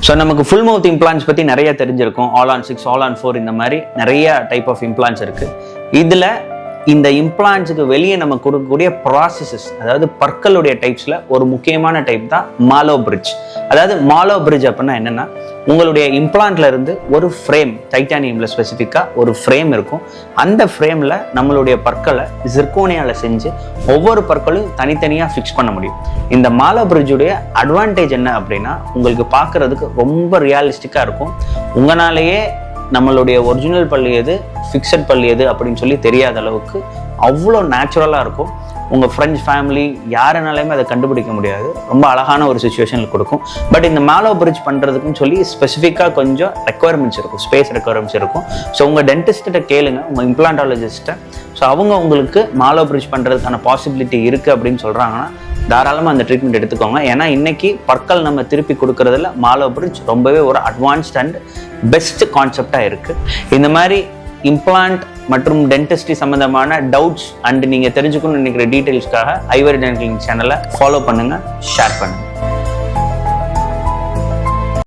So நமக்கு full மவுத் implants பற்றி நிறைய தெரிஞ்சிருக்கும். ஆல் ஆன் 6, ஆல் ஆன் 4 இந்த மாதிரி நிறைய டைப் ஆஃப் இம்ப்ளான்ஸ் இருக்குது. இதில் இந்த இம்ப்ளான்ஸுக்கு வெளியே நம்ம கொடுக்கக்கூடிய ப்ராசஸஸ், அதாவது பற்களுடைய டைப்ஸில் ஒரு முக்கியமான டைப் தான் மாலோ பிரிட்ஜ். அதாவது மாலோ பிரிட்ஜ் அப்படின்னா என்னென்னா, உங்களுடைய இம்ப்ளான்ட்ல இருந்து ஒரு ஃப்ரேம், டைட்டானியமில் ஸ்பெசிஃபிக்காக ஒரு ஃப்ரேம் இருக்கும். அந்த ஃப்ரேமில் நம்மளுடைய பற்களை ஜிர்கோனியாவில் செஞ்சு ஒவ்வொரு பற்களையும் தனித்தனியாக ஃபிக்ஸ் பண்ண முடியும். இந்த மாலோ பிரிட்ஜுடைய அட்வான்டேஜ் என்ன அப்படின்னா, உங்களுக்கு பார்க்குறதுக்கு ரொம்ப ரியலிஸ்டிக்காக இருக்கும். உங்களாலேயே நம்மளுடைய ஒரிஜினல் பல்லு எது, ஃபிக்ஸட் பல்லு எது அப்படின்னு சொல்லி தெரியாத அளவுக்கு அவ்வளோ நேச்சுரலாக இருக்கும். உங்கள் ஃப்ரெண்ட்ஸ், ஃபேமிலி யாருனாலையுமே அதை கண்டுபிடிக்க முடியாது. ரொம்ப அழகான ஒரு சுச்சுவேஷனில் கொடுக்கும். பட் இந்த மாலோ பிரிட்ஜ் பண்ணுறதுக்குன்னு சொல்லி ஸ்பெசிஃபிக்காக கொஞ்சம் ரெக்குவயர்மெண்ட்ஸ் இருக்கும், ஸ்பேஸ் ரெக்குவயர்மெண்ட்ஸ் இருக்கும். ஸோ உங்கள் டென்டிஸ்ட்டை கேளுங்க, உங்கள் இம்ப்ளான்டாலஜிஸ்ட்டை. ஸோ அவங்க உங்களுக்கு மாலோ பிரிட்ஜ் பண்ணுறதுக்கான பாசிபிலிட்டி இருக்குது அப்படின்னு சொல்கிறாங்கன்னா தாராளமாக அந்த ட்ரீட்மெண்ட் எடுத்துக்கோங்க. ஏன்னா இன்னைக்கு பற்கள் நம்ம திருப்பி கொடுக்கறதுல மாலோ பிரிட்ஜ் ரொம்பவே ஒரு அட்வான்ஸ்ட் அண்ட் பெஸ்ட் கான்செப்டாக இருக்குது. இந்த மாதிரி இம்ப்ளான்ட் மற்றும் டென்டிஸ்ட்ரி சம்மந்தமான டவுட்ஸ் அண்ட் நீங்கள் தெரிஞ்சுக்கணும்னு நினைக்கிற டீட்டெயில்ஸ்க்காக ஐவரி டென்டல் கிளினிக் சேனலை ஃபாலோ பண்ணுங்கள், ஷேர் பண்ணுங்கள்.